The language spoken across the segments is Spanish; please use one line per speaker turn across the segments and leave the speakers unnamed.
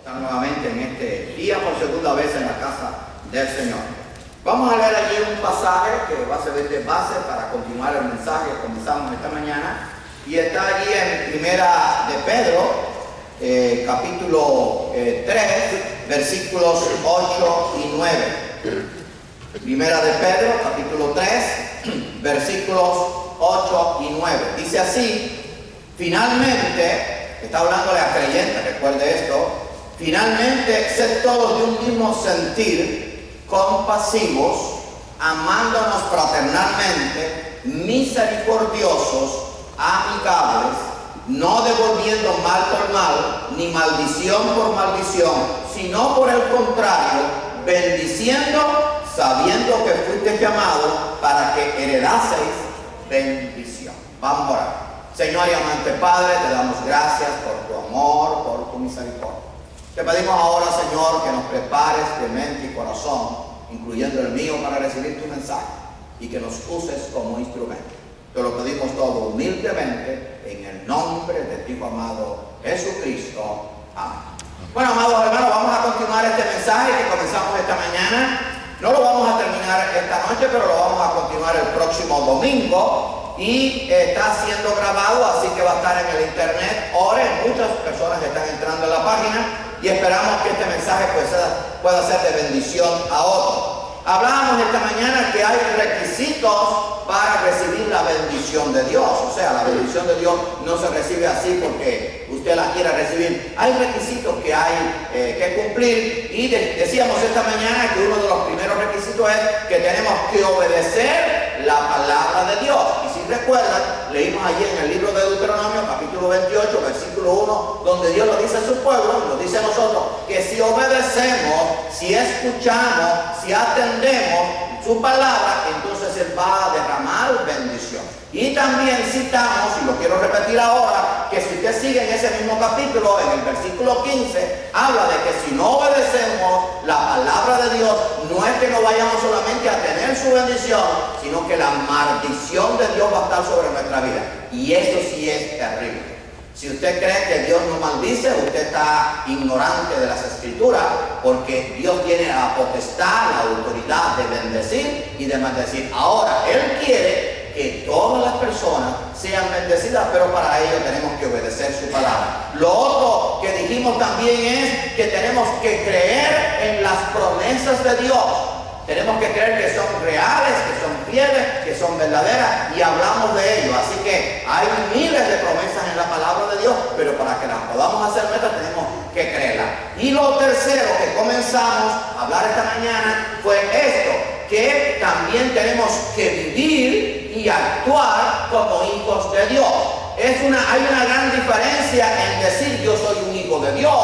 Estar nuevamente en este día por segunda vez en la casa del Señor. Vamos a leer allí un pasaje que va a servir de base para continuar el mensaje que comenzamos esta mañana, y está allí en Primera de Pedro, capítulo 3, versículos 8 y 9. Primera de Pedro, capítulo 3, versículos 8 y 9. Dice así: finalmente, está hablándole a creyentes, recuerde esto, finalmente sed todos de un mismo sentir, compasivos, amándonos fraternalmente, misericordiosos, amigables, no devolviendo mal por mal, ni maldición por maldición, sino por el contrario, bendiciendo, sabiendo que fuiste llamados para que heredaseis bendición. Vamos a orar. Señor y amante Padre, te damos gracias por tu amor, por tu misericordia. Te pedimos ahora, Señor, que nos prepares de mente y corazón, incluyendo el mío, para recibir tu mensaje, y que nos uses como instrumento. Te lo pedimos todo humildemente, en el nombre de tu Hijo amado Jesucristo. Amén. Bueno, amados hermanos, vamos a continuar este mensaje que comenzamos esta mañana. No lo vamos a terminar esta noche, pero lo vamos a continuar el próximo domingo. Y está siendo grabado, así que va a estar en el internet. Ahora muchas personas están entrando en la página y esperamos que este mensaje pueda ser de bendición a otros. Hablábamos esta mañana que hay requisitos para recibir la bendición de Dios. O sea, la bendición de Dios no se recibe así porque usted la quiera recibir. Hay requisitos que hay que cumplir, y decíamos esta mañana que uno de los primeros requisitos es que tenemos que obedecer la palabra de Dios. Y si recuerdan, leímos allí en el libro de Deuteronomio, capítulo 28, versículo 1, donde Dios lo dice a su pueblo, nos dice a nosotros, que si obedecemos, si escuchamos, si atendemos su palabra, entonces Él va a derramar bendición. Y también citamos, y lo quiero repetir ahora, que si usted sigue en ese mismo capítulo, en el versículo 15, habla de que si no obedecemos la palabra de Dios, no es que no vayamos solamente a tener su bendición, sino que la maldición de Dios va a estar sobre nuestra vida. Y eso sí es terrible. Si usted cree que Dios no maldice, usted está ignorante de las Escrituras, porque Dios tiene la potestad, la autoridad de bendecir y de maldecir. Ahora, Él quiere que todas las personas sean bendecidas, pero para ello tenemos que obedecer su palabra. Lo otro que dijimos también es que tenemos que creer en las promesas de Dios. Tenemos que creer que son reales, que son fieles, que son verdaderas, y hablamos de ello. Así que hay miles de promesas en la palabra de Dios, pero para que las podamos hacer nuestras tenemos que creerlas. Y lo tercero que comenzamos a hablar esta mañana fue esto, que también tenemos que vivir y actuar como hijos de Dios. Hay una gran diferencia en decir yo soy un hijo de Dios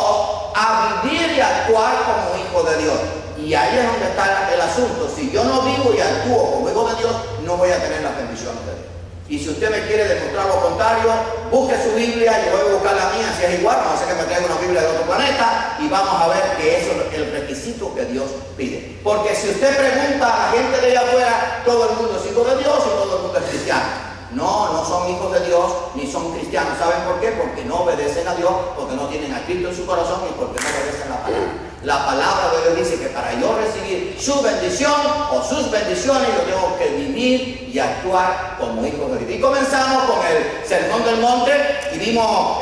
a vivir y actuar como hijo de Dios. Y ahí es donde está el asunto. Si yo no vivo y actúo como hijo de Dios, no voy a tener las bendiciones de Dios. Y si usted me quiere demostrar lo contrario, busque su Biblia, yo voy a buscar la mía, si es igual, no sé que me traiga una Biblia de otro planeta, y vamos a ver que eso es el requisito que Dios pide. Porque si usted pregunta a la gente de allá afuera, todo el mundo es hijo de Dios y todo el mundo es cristiano. No son hijos de Dios ni son cristianos. ¿Saben por qué? Porque no obedecen a Dios, porque no tienen a Cristo en su corazón y porque no obedecen la palabra. La palabra de Dios dice que para yo recibir su bendición o sus bendiciones, yo tengo que vivir y actuar como hijo de Dios. Y comenzamos con el Sermón del Monte y vimos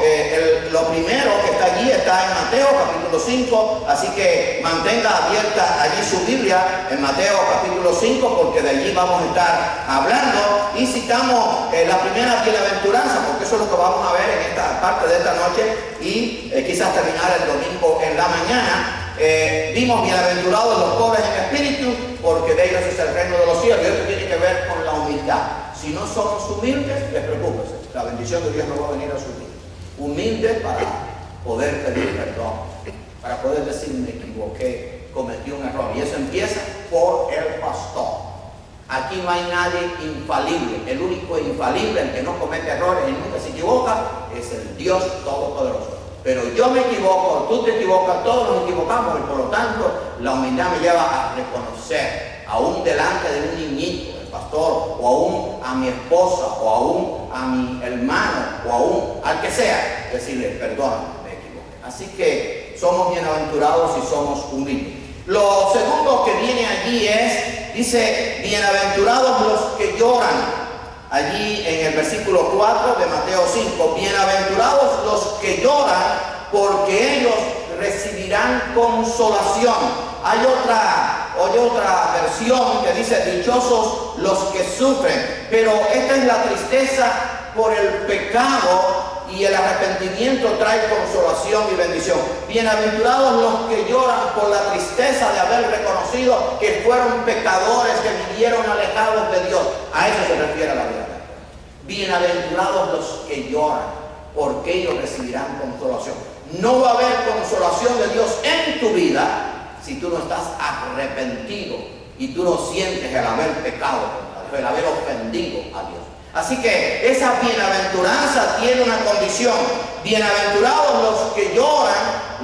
lo primero que está allí, está en Mateo capítulo 5, así que mantenga abierta allí su Biblia en Mateo capítulo 5, porque de allí vamos a estar hablando, y citamos la primera bienaventuranza, porque eso es lo que vamos a ver en esta parte de esta noche, y quizás terminar el domingo en la mañana. Vimos bienaventurados los pobres en espíritu, porque de ellos es el reino de los cielos. Y esto tiene que ver con la humildad. Si no somos humildes, despreocúpense, la bendición de Dios no va a venir a su vida. Humildes para poder pedir perdón, para poder decir me equivoqué, cometí un error. Y eso empieza por el pastor. Aquí no hay nadie infalible. El único infalible, el que no comete errores y nunca se equivoca, es el Dios Todopoderoso. Pero yo me equivoco, tú te equivocas, todos nos equivocamos, y por lo tanto la humildad me lleva a reconocer, aún delante de un niñito, el pastor, o aún a mi esposa, o aún a mi hermano, o aún al que sea, decirle, perdón, me equivoqué. Así que somos bienaventurados y somos humildes. Lo segundo que viene allí dice, bienaventurados los que lloran. Allí en el versículo 4 de Mateo 5, bienaventurados los que lloran, porque ellos recibirán consolación. Hay otra versión que dice, dichosos los que sufren, pero esta es la tristeza por el pecado, y el arrepentimiento trae consolación y bendición. Bienaventurados los que lloran por la tristeza de haber reconocido que fueron pecadores, que vivieron alejados de Dios. A eso se refiere la Biblia. Bienaventurados los que lloran, porque ellos recibirán consolación. No va a haber consolación de Dios en tu vida si tú no estás arrepentido y tú no sientes el haber pecado contra Dios, el haber ofendido a Dios. Así que esa bienaventuranza tiene una condición. Bienaventurados los que lloran,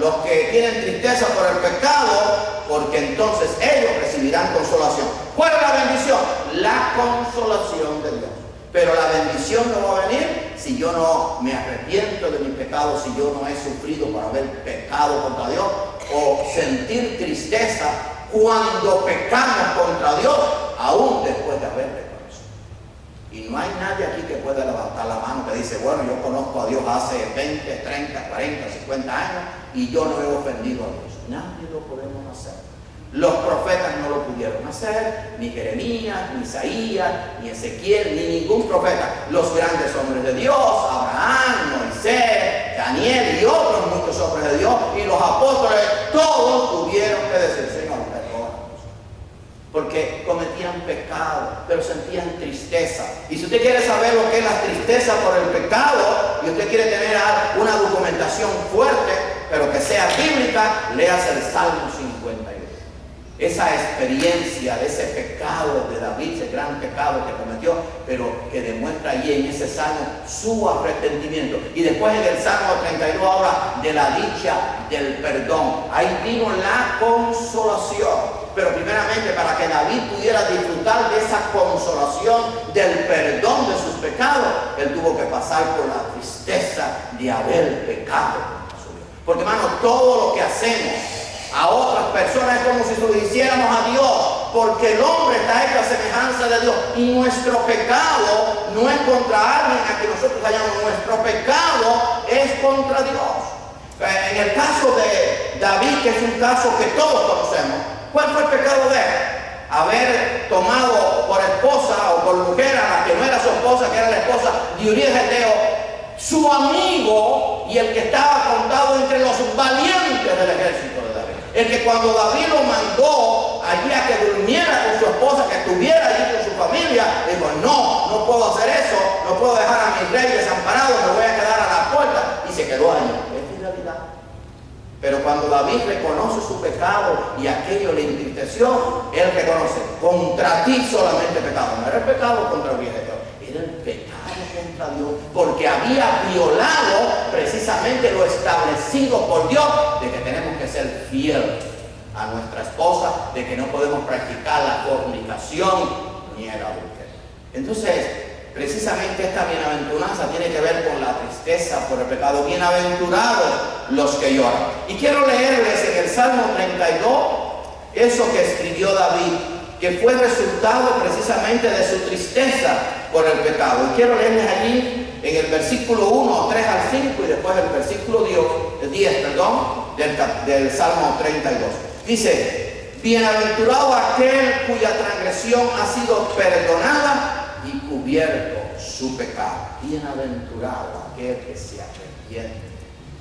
los que tienen tristeza por el pecado, porque entonces ellos recibirán consolación. ¿Cuál es la bendición? La consolación de Dios. Pero la bendición no va a venir si yo no me arrepiento de mis pecados, si yo no he sufrido por haber pecado contra Dios, o sentir tristeza cuando pecamos contra Dios, aún después de haber pecado. Y no hay nadie aquí que pueda levantar la mano que dice, bueno, yo conozco a Dios hace 20, 30, 40, 50 años y yo no he ofendido a Dios. Nadie lo podemos hacer. Los profetas no lo pudieron hacer, ni Jeremías, ni Isaías, ni Ezequiel, ni ningún profeta. Los grandes hombres de Dios, Abraham, Moisés, Daniel y otros muchos hombres de Dios, y los apóstoles, todos tuvieron que decir, Señor, perdónanos. Porque cometían pecado, pero sentían tristeza. Y si usted quiere saber lo que es la tristeza por el pecado, y usted quiere tener una documentación fuerte, pero que sea bíblica, léase el Salmo 51. Esa experiencia de ese pecado de David, ese gran pecado que cometió, pero que demuestra allí en ese salmo su arrepentimiento. Y después en el Salmo 32 habla de la dicha del perdón. Ahí vino la consolación. Pero primeramente, para que David pudiera disfrutar de esa consolación del perdón de sus pecados, él tuvo que pasar por la tristeza de haber pecado contra su Dios. Porque hermano, todo lo que hacemos a otras personas es como si lo hiciéramos a Dios, porque el hombre está hecho a semejanza de Dios, y nuestro pecado no es contra alguien a que nosotros hayamos, nuestro pecado es contra Dios. En el caso de David, que es un caso que todos conocemos, ¿cuál fue el pecado de él? Haber tomado por esposa o por mujer a la que no era su esposa, que era la esposa de Urías Geteo, su amigo, y el que estaba contado entre los valientes del ejército de David. El que cuando David lo mandó allí a que durmiera con su esposa, que estuviera allí con su familia, dijo, no puedo hacer eso, no puedo dejar a mis reyes desamparados, me voy a quedar a la puerta, y se quedó allí. Es fidelidad. Pero cuando David reconoce su pecado y aquello le entristeció, él reconoce, contra ti solamente pecado. No era el pecado contra el viejo, era el pecado contra Dios, porque había violado precisamente lo establecido por Dios, de que tenemos que ser fieles a nuestra esposa, de que no podemos practicar la fornicación ni el adulterio. Entonces, precisamente esta bienaventuranza tiene que ver con la tristeza por el pecado. Bienaventurados los que lloran. Y quiero leerles en el Salmo 32 eso que escribió David, que fue resultado precisamente de su tristeza por el pecado. Y quiero leerles allí en el versículo 1, 3 al 5 y después el versículo 10, del Salmo 32. Dice, bienaventurado aquel cuya transgresión ha sido perdonada y cubierto su pecado. Bienaventurado aquel que se arrepiente,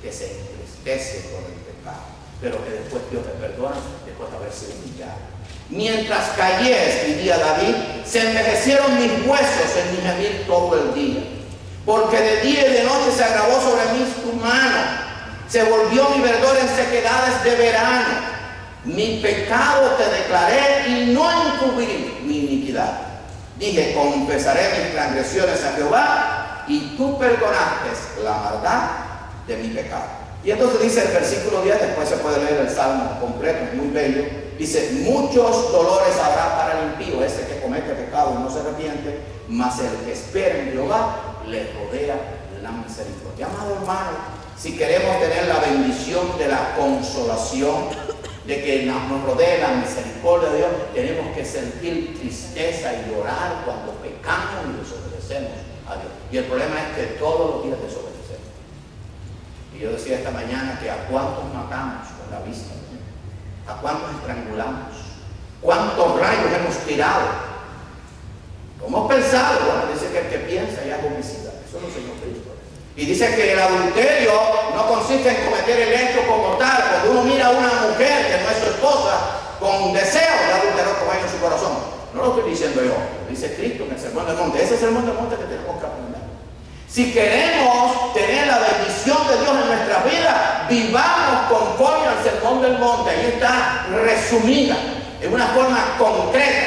que se entristece por el pecado, pero que después Dios le perdona después de haber sido humillado. Mientras callé, escribía David, se envejecieron mis huesos en mi gemir todo el día, porque de día y de noche se agravó sobre mí tu mano, se volvió mi verdor en sequedades de verano. Mi pecado te declaré y no encubrí mi iniquidad. Dije, confesaré mis transgresiones a Jehová, y tú perdonaste la maldad de mi pecado. Y entonces dice el versículo 10, después se puede leer el salmo completo, es muy bello. Dice, muchos dolores habrá para el impío, ese que comete pecado y no se arrepiente, mas el que espera en Jehová le rodea la misericordia. Amado hermano, si queremos tener la bendición de la consolación, de que nos rodee la misericordia de Dios, tenemos que sentir tristeza y llorar cuando pecamos y desobedecemos a Dios. Y el problema es que todos los días desobedecemos. Y yo decía esta mañana que a cuántos matamos con la vista, a cuántos estrangulamos, cuántos rayos hemos tirado. ¿Cómo hemos pensado? Bueno, dice que el que piensa ya es homicida. Eso lo enseñó Cristo. Y dice que el adulterio no consiste en cometer el hecho como tal. Cuando uno mira a una mujer que no es su esposa con deseo de adulterar con ella en su corazón. No lo estoy diciendo yo, lo dice Cristo en el Sermón del Monte. Ese es el Sermón del Monte que tenemos que aprender. Si queremos tener la bendición de Dios en nuestra vida, vivamos conforme al Sermón del Monte. Ahí está resumida en una forma concreta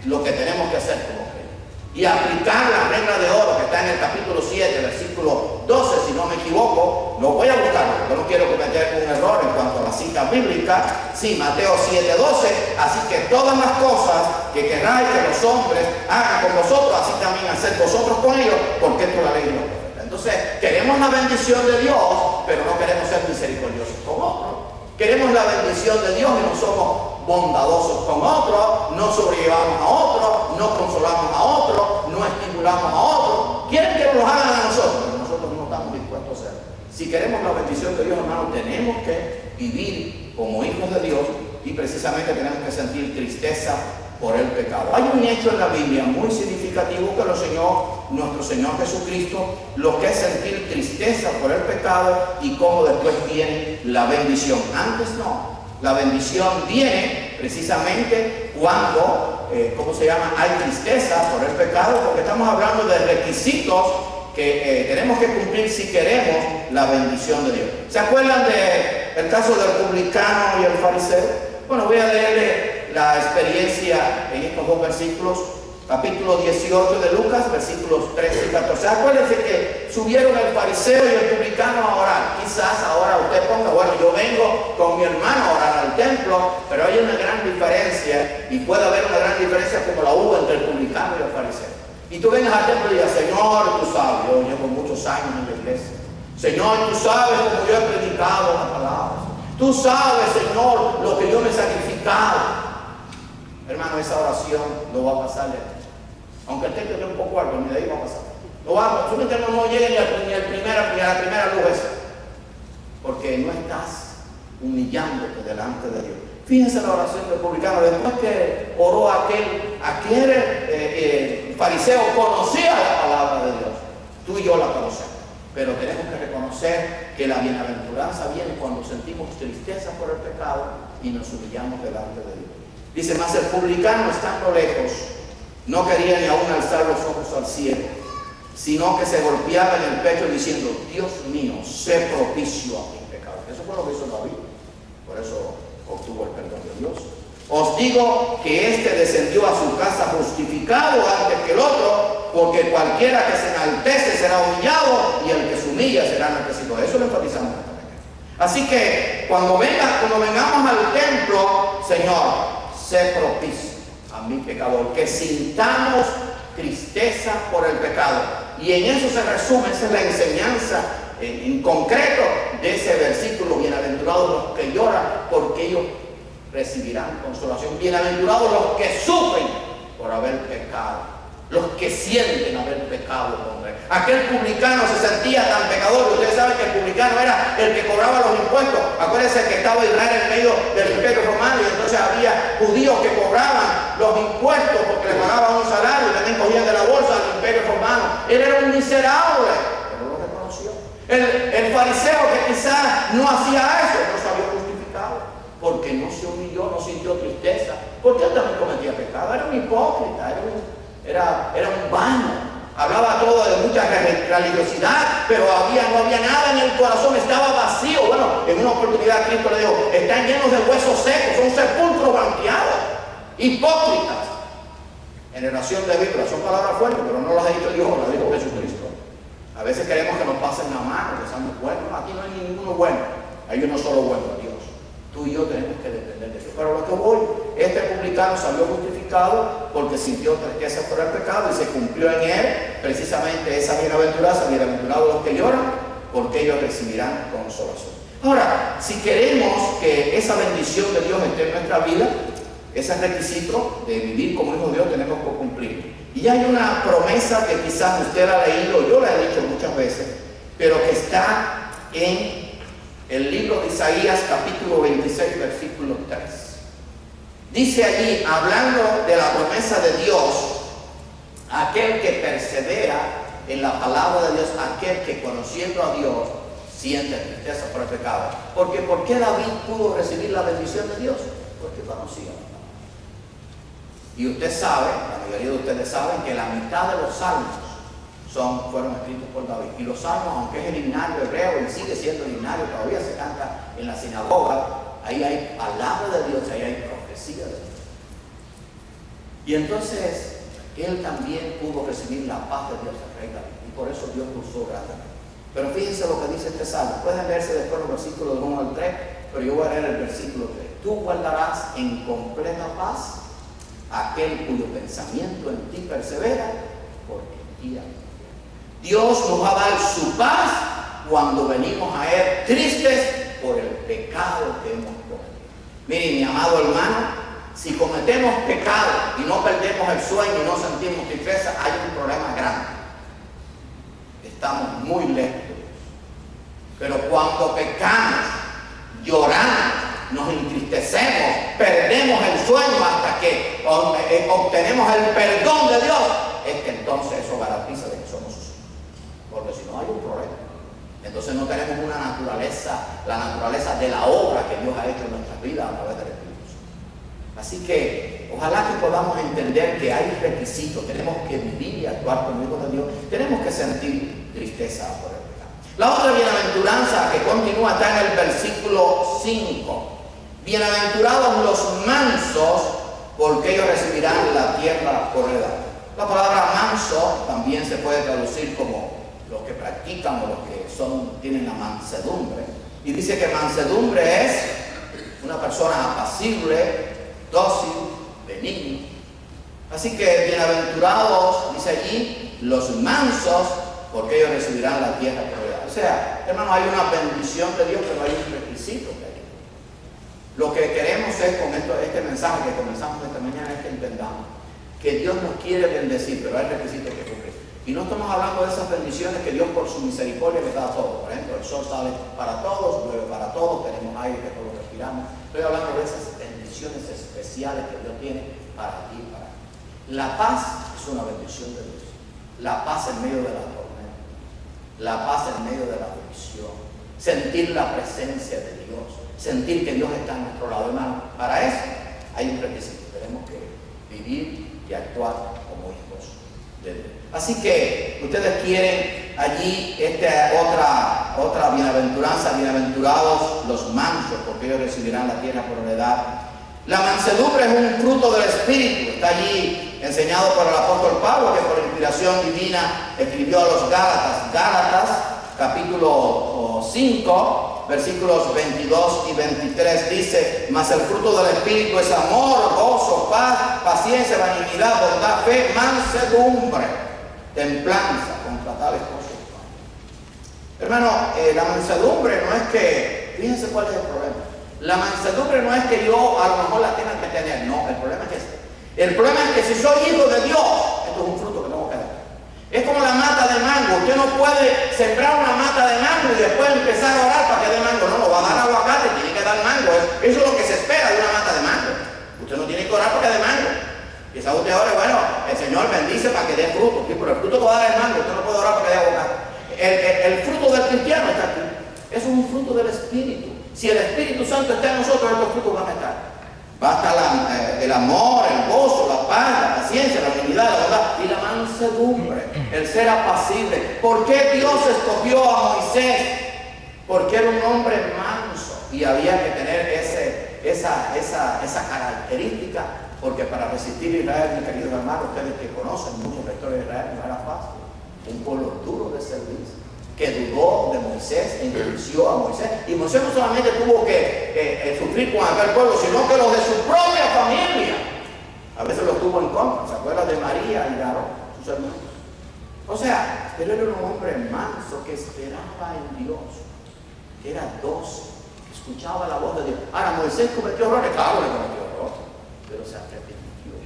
lo que tenemos que hacer como creyentes. Y aplicar la regla de oro que está en el capítulo 7, versículo 12, si no me equivoco. Lo voy a buscar, porque no quiero cometer un error en cuanto a la cita bíblica. Sí, Mateo 7:12. Así que todas las cosas que queráis que los hombres hagan con vosotros, así también haced vosotros con ellos, porque esto es la ley de los profetas. Entonces, queremos la bendición de Dios, pero no queremos ser misericordiosos con otros. Queremos la bendición de Dios y no somos bondadosos con otros, no sobrellevamos a otros, no consolamos a otros, no estimulamos a otros. Quieren que nos hagan a nosotros, pero nosotros no estamos dispuestos a hacerlo. Si queremos la bendición de Dios, hermano, tenemos que vivir como hijos de Dios y precisamente tenemos que sentir tristeza por el pecado. Hay un hecho en la Biblia muy significativo que lo enseñó nuestro Señor Jesucristo, lo que es sentir tristeza por el pecado y cómo después viene la bendición. Antes no. La bendición viene precisamente cuando, hay tristeza por el pecado, porque estamos hablando de requisitos que tenemos que cumplir si queremos la bendición de Dios. ¿Se acuerdan del caso del publicano y el fariseo? Bueno, voy a leerle la experiencia en estos dos versículos. Capítulo 18 de Lucas, versículos 13 y 14. Acuérdense que subieron el fariseo y el publicano a orar. Quizás ahora usted ponga, bueno, yo vengo con mi hermano a orar al templo, pero hay una gran diferencia, y puede haber una gran diferencia como la hubo entre el publicano y el fariseo. Y tú vengas al templo y digas, Señor, tú sabes, yo llevo muchos años en la iglesia. Señor, tú sabes cómo yo he predicado las palabras. Tú sabes, Señor, lo que yo me he sacrificado. Hermano, esa oración no va a pasar de ti. Aunque el texto esté un poco alto, ni de ahí va a pasar. No llegue ni a la primera luz esa. Porque no estás humillándote delante de Dios. Fíjense la oración del publicano. Después que oró aquel fariseo, conocía la palabra de Dios. Tú y yo la conocemos. Pero tenemos que reconocer que la bienaventuranza viene cuando sentimos tristeza por el pecado y nos humillamos delante de Dios. Dice, mas el publicano, estando lejos, no quería ni aún alzar los ojos al cielo, sino que se golpeaba en el pecho diciendo, Dios mío, sé propicio a mis pecados. Eso fue lo que hizo David. Por eso obtuvo el perdón de Dios. Os digo que éste descendió a su casa justificado antes que el otro, porque cualquiera que se enaltece será humillado y el que se humilla será enaltecido. Eso lo enfatizamos esta mañana. Así que cuando vengamos al templo, Señor, sé propicio a mi pecador, que sintamos tristeza por el pecado. Y en eso se resume, esa es la enseñanza en concreto de ese versículo. Bienaventurados los que lloran, porque ellos recibirán consolación. Bienaventurados los que sufren por haber pecado, los que sienten haber pecado contra él. Aquel publicano se sentía tan pecador. Ustedes saben que el publicano era el que cobraba los impuestos. Acuérdense que estaba Israel en medio del Imperio Romano, y entonces había judíos que cobraban los impuestos porque le pagaban un salario y también cogían de la bolsa del Imperio Romano. Él era un miserable, pero lo reconoció. El fariseo, que quizás no hacía eso, no se había justificado porque no se humilló, no sintió tristeza, porque él también cometía pecado. Era un hipócrita, era un vano. Hablaba todo de mucha religiosidad, pero no había nada en el corazón, estaba vacío. Bueno, en una oportunidad Cristo le dijo, están llenos de huesos secos, son sepulcros blanqueados, hipócritas. Generación de víboras, son palabras fuertes, pero no las ha dicho Dios, las dijo Jesucristo. A veces queremos que nos pasen la mano, que seamos buenos. Aquí no hay ninguno bueno, hay uno solo bueno, Dios. Tú y yo tenemos que depender de Dios. Pero lo que voy, este publicano salió justificado porque sintió tristeza por el pecado y se cumplió en él precisamente esa bienaventuranza. Bienaventurados los que lloran, porque ellos recibirán consolación. Ahora, si queremos que esa bendición de Dios esté en nuestra vida, ese requisito de vivir como hijos de Dios tenemos que cumplir. Y hay una promesa que quizás usted ha leído, yo la he dicho muchas veces, pero que está en el libro de Isaías capítulo 26, versículo 3. Dice allí, hablando de la promesa de Dios, aquel que persevera en la palabra de Dios, aquel que conociendo a Dios siente tristeza por el pecado. Porque ¿por qué David pudo recibir la bendición de Dios? Porque conocía. Y usted sabe, la mayoría de ustedes saben, que la mitad de los salmos fueron escritos por David. Y los salmos, aunque es el himnario hebreo y sigue siendo el himnario, todavía se canta en la sinagoga, ahí hay palabra de Dios, ahí hay profecía de Dios. Y entonces, él también pudo recibir la paz de Dios, el rey David. Y por eso Dios lo usó grandemente. Pero fíjense lo que dice este salmo. Pueden leerse después los versículos del 1 al 3, pero yo voy a leer el versículo 3. Tú guardarás en completa paz aquel cuyo pensamiento en ti persevera, porque en ti hay. Dios nos va a dar su paz cuando venimos a Él tristes por el pecado que hemos cometido. Miren, mi amado hermano, si cometemos pecado y no perdemos el sueño y no sentimos tristeza, hay un problema grande. Estamos muy lejos. Pero cuando pecamos, lloramos, nos entristecemos, perdemos el sueño hasta que obtenemos el perdón de Dios, es que entonces eso garantiza de que somos sus hijos. Porque si no hay un problema. Entonces no tenemos una naturaleza, la naturaleza de la obra que Dios ha hecho en nuestras vidas a través del Espíritu Santo. Así que ojalá que podamos entender que hay requisitos, tenemos que vivir y actuar como hijos de Dios, tenemos que sentir tristeza por el pecado. La otra bienaventuranza que continúa está en el versículo 5. Bienaventurados los mansos, porque ellos recibirán la tierra por heredad. La palabra manso también se puede traducir como los que practican o los que tienen la mansedumbre. Y dice que mansedumbre es una persona apacible, dócil, benigno. Así que bienaventurados, dice allí, los mansos, porque ellos recibirán la tierra por heredad. O sea, hermano, hay una bendición de Dios, pero hay un requisito de Dios. Lo que queremos es con este mensaje que comenzamos esta mañana es que entendamos que Dios nos quiere bendecir, pero hay requisitos que cumplir. Y no estamos hablando de esas bendiciones que Dios por su misericordia le da a todos. Por ejemplo, el sol sale para todos, llueve para todos, tenemos aire que todos respiramos. Estoy hablando de esas bendiciones especiales que Dios tiene para ti y para mí. La paz es una bendición de Dios. La paz en medio de la tormenta. La paz en medio de la división. Sentir la presencia de Dios. Sentir que Dios está a nuestro lado, hermano. Para eso hay un requisito. Tenemos que vivir y actuar como hijos de Dios. Así que ustedes quieren allí otra bienaventuranza, bienaventurados los mansos, porque ellos recibirán la tierra por heredad. La mansedumbre es un fruto del Espíritu. Está allí enseñado por el apóstol Pablo, que por inspiración divina escribió a los Gálatas. Gálatas, capítulo 5, versículos 22 y 23, dice: mas el fruto del Espíritu es amor, gozo, paz, paciencia, benignidad, bondad, fe, mansedumbre, templanza. Contra tales cosas no hay. Hermano, la mansedumbre no es que, fíjense cuál es el problema. La mansedumbre no es que yo a lo mejor la tenga que tener, no, el problema es este. El problema es que si soy hijo de Dios, esto es un fruto que tengo que dar. Es como la mata de mango. Usted no puede sembrar una mata de mango y después empezar a orar para que dé mango. No, lo va a dar aguacate, tiene que dar mango. Eso es lo que se espera de una mata de mango. Usted no tiene que orar para que dé mango. Quizás usted ore, bueno, el Señor bendice para que dé fruto. Sí, pero el fruto que va a dar el mango, usted no puede orar para que dé aguacate. El fruto del cristiano está aquí. Eso es un fruto del Espíritu. Si el Espíritu Santo está en nosotros, estos frutos van a estar. Va a estar el amor, el gozo, la paz, la paciencia, la benignidad, la bondad y la mansedumbre, el ser apacible. ¿Por qué Dios escogió a Moisés? Porque era un hombre manso y había que tener esa característica, porque para resistir a Israel, mis queridos hermanos, ustedes que conocen mucho la historia de Israel, no era fácil. Un pueblo duro de servicio, que dudó de Moisés, endureció a Moisés. Y Moisés no solamente tuvo que sufrir con aquel pueblo, sino que los de su propia familia a veces los tuvo en contra. ¿Se acuerdan de María y Aarón, sus hermanos? O sea, pero era un hombre manso que esperaba en Dios, que era dócil, que escuchaba la voz de Dios. Ahora, Moisés cometió errores, claro, le cometió errores, pero se arrepintió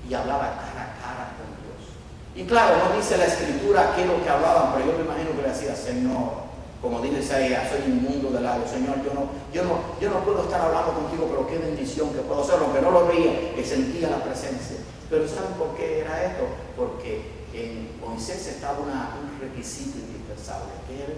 y hablaba cara a cara con Dios. Y claro, no dice la Escritura qué es lo que hablaban, pero yo me imagino que le decía: Señor, como dice Isaías, soy inmundo de labios, Señor, yo no puedo estar hablando contigo, pero qué bendición que puedo hacerlo, aunque no lo veía, que sentía la presencia. Pero ¿saben por qué era esto? Porque en Moisés estaba un requisito indispensable, que él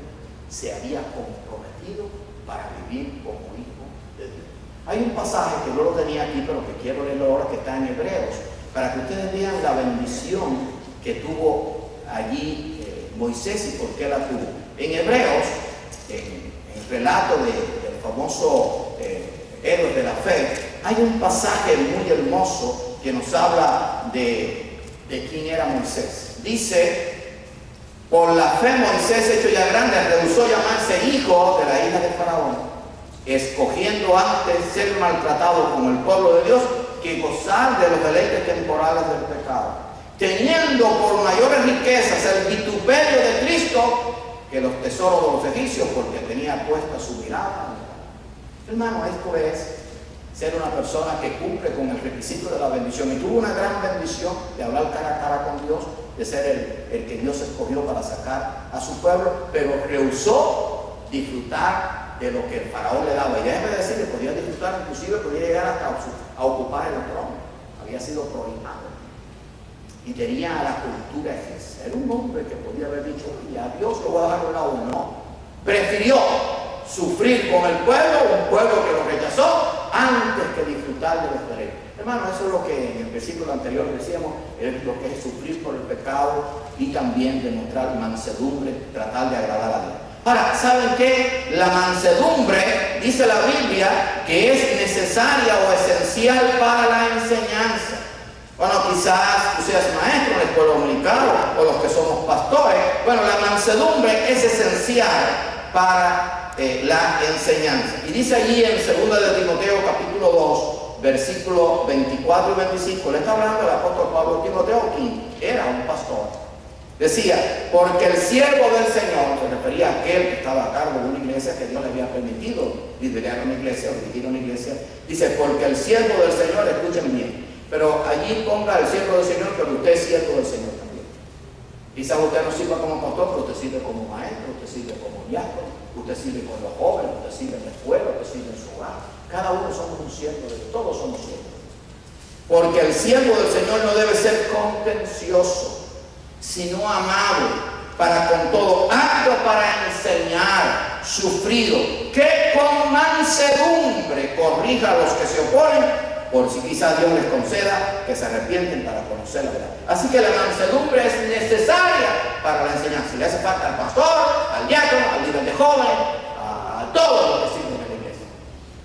se había comprometido para vivir como hijo de Dios. Hay un pasaje que no lo tenía aquí, pero que quiero leerlo ahora, que está en Hebreos, para que ustedes vean la bendición que tuvo allí Moisés y por qué la tuvo. En Hebreos, en el relato del famoso héroe de la fe, hay un pasaje muy hermoso que nos habla de quién era Moisés. Dice: por la fe Moisés, hecho ya grande, rehusó llamarse hijo de la hija de Faraón, escogiendo antes ser maltratado con el pueblo de Dios que gozar de los deleites temporales del pecado, teniendo por mayores riquezas el vituperio de Cristo que los tesoros de los egipcios, porque tenía puesta su mirada. Hermano, esto es ser una persona que cumple con el requisito de la bendición, y tuvo una gran bendición de hablar cara a cara con Dios, de ser el que Dios escogió para sacar a su pueblo, pero rehusó disfrutar de lo que el faraón le daba. Y déjeme decir que podía disfrutar, inclusive podía llegar hasta a ocupar el trono. Había sido prohibido y tenía la cultura egipcia. Era un hombre que podía haber dicho: y a Dios lo voy a dejar a un lado. No, prefirió sufrir con el pueblo, un pueblo que lo rechazó, antes que disfrutar de los derechos. Hermano, eso es lo que en el versículo anterior decíamos, es lo que es sufrir por el pecado y también demostrar mansedumbre, tratar de agradar a Dios. Ahora, ¿saben qué? La mansedumbre, dice la Biblia, que es necesaria o esencial para la enseñanza. Bueno, quizás tú seas maestro en la escuela dominical o los que somos pastores. Bueno, la mansedumbre es esencial para la enseñanza. Y dice allí en 2 de Timoteo capítulo 2, versículos 24 y 25, le está hablando el apóstol Pablo a Timoteo, quien era un pastor. Decía: porque el siervo del Señor, se refería a aquel que estaba a cargo de una iglesia que Dios le había permitido liderar una iglesia o dirigir una iglesia. Dice: porque el siervo del Señor, escuchen bien, pero allí ponga el siervo del Señor, pero usted es siervo del Señor también. Quizás usted no sirva como pastor, pero usted sirve como maestro, usted sirve como diácono, usted sirve con los jóvenes, usted sirve en la escuela, usted sirve en su hogar. Cada uno somos un siervo de Dios, todos somos siervos. Porque el siervo del Señor no debe ser contencioso, sino amable, para con todo, apto para enseñar, sufrido, que con mansedumbre corrija a los que se oponen, por si quizás Dios les conceda que se arrepienten para conocer la verdad. Así que la mansedumbre es necesaria para la enseñanza. Si le hace falta al pastor, al diácono, al líder de jóvenes, a todos los que sirven en la iglesia,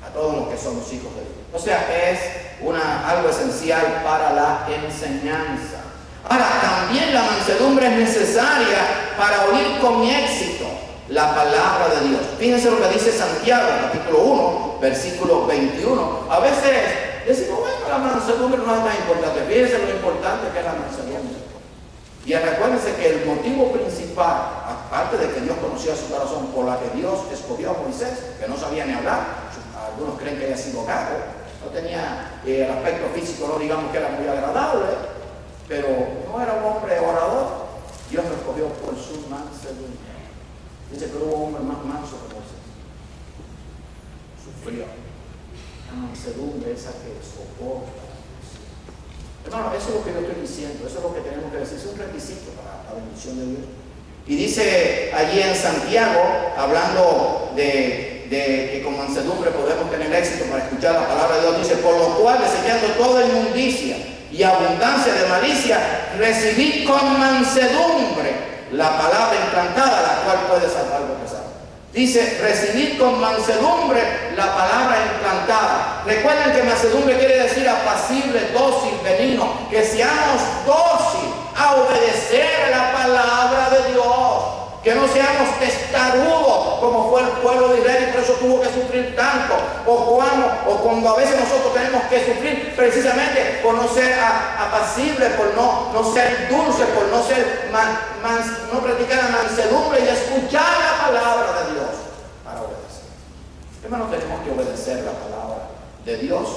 a todos los que somos hijos de Dios. O sea, es algo esencial para la enseñanza. Ahora, también la mansedumbre es necesaria para oír con éxito la palabra de Dios. Fíjense lo que dice Santiago, capítulo 1, versículo 21. A veces decimos: bueno, la mansedumbre no es tan importante. Fíjense lo importante que es la mansedumbre. Y recuérdense que el motivo principal, aparte de que Dios conocía su corazón, por la que Dios escogió a Moisés, que no sabía ni hablar, algunos creen que haya sido gago, no tenía el aspecto físico, no digamos que era muy agradable, pero no era un hombre orador. Dios lo escogió por su mansedumbre. Dice que hubo un hombre más manso que Moisés. Sufrió. La mansedumbre, esa que soporta. Hermano, eso es lo que yo estoy diciendo, eso es lo que tenemos que decir, es un requisito para la bendición de Dios. Y dice allí en Santiago, hablando de que con mansedumbre podemos tener éxito para escuchar la palabra de Dios, dice: por lo cual, desechando toda inmundicia y abundancia de malicia, recibid con mansedumbre la palabra implantada, la cual puede salvar lo que sabe. Dice: recibid con mansedumbre la palabra implantada. Recuerden que mansedumbre quiere decir apacible, dócil, benigno. Que seamos dóciles a obedecer la palabra de Dios. Que no seamos testarudos como fue fue el pueblo de Israel y por eso tuvo que sufrir tanto. O cuando a veces nosotros tenemos que sufrir precisamente por no ser apacible, por no ser dulce, por no ser no practicar la mansedumbre y escuchar la palabra de Dios para obedecer. Hermanos, tenemos que obedecer la palabra de Dios.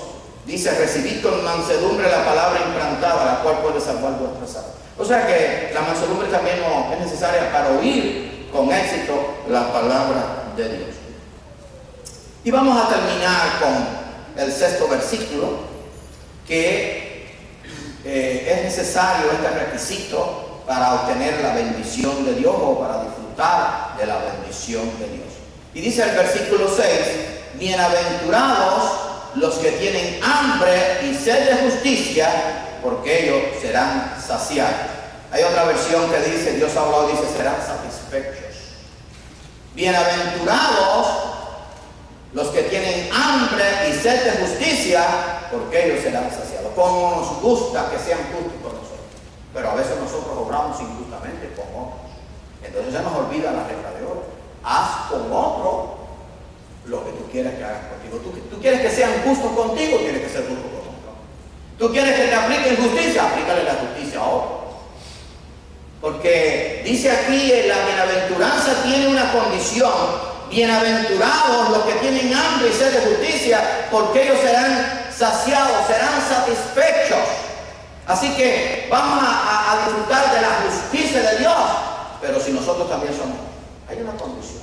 Dice, recibid con mansedumbre la palabra implantada, la cual puede salvar vuestras almas. O sea que la mansedumbre también es necesaria para oír con éxito la palabra de Dios. Y vamos a terminar con el 6º versículo, que es necesario este requisito para obtener la bendición de Dios o para disfrutar de la bendición de Dios. Y dice el versículo 6, bienaventurados los que tienen hambre y sed de justicia, porque ellos serán saciados. Hay otra versión que dice, Dios habló, dice, serán satisfechos. Bienaventurados los que tienen hambre y sed de justicia, porque ellos serán saciados. Como nos gusta que sean justos con nosotros, pero a veces nosotros obramos injustamente con otros. Entonces se nos olvida la regla de oro. Haz con otro lo que tú quieres que hagan contigo. Tú quieres que sean justos contigo, tienes que ser justo con otro. Tú quieres que te apliquen justicia, aplícale la justicia a otro. Porque dice aquí, la bienaventuranza tiene una condición. Bienaventurados los que tienen hambre y sed de justicia, porque ellos serán saciados, serán satisfechos. Así que vamos a disfrutar de la justicia de Dios, pero si nosotros también somos, hay una condición.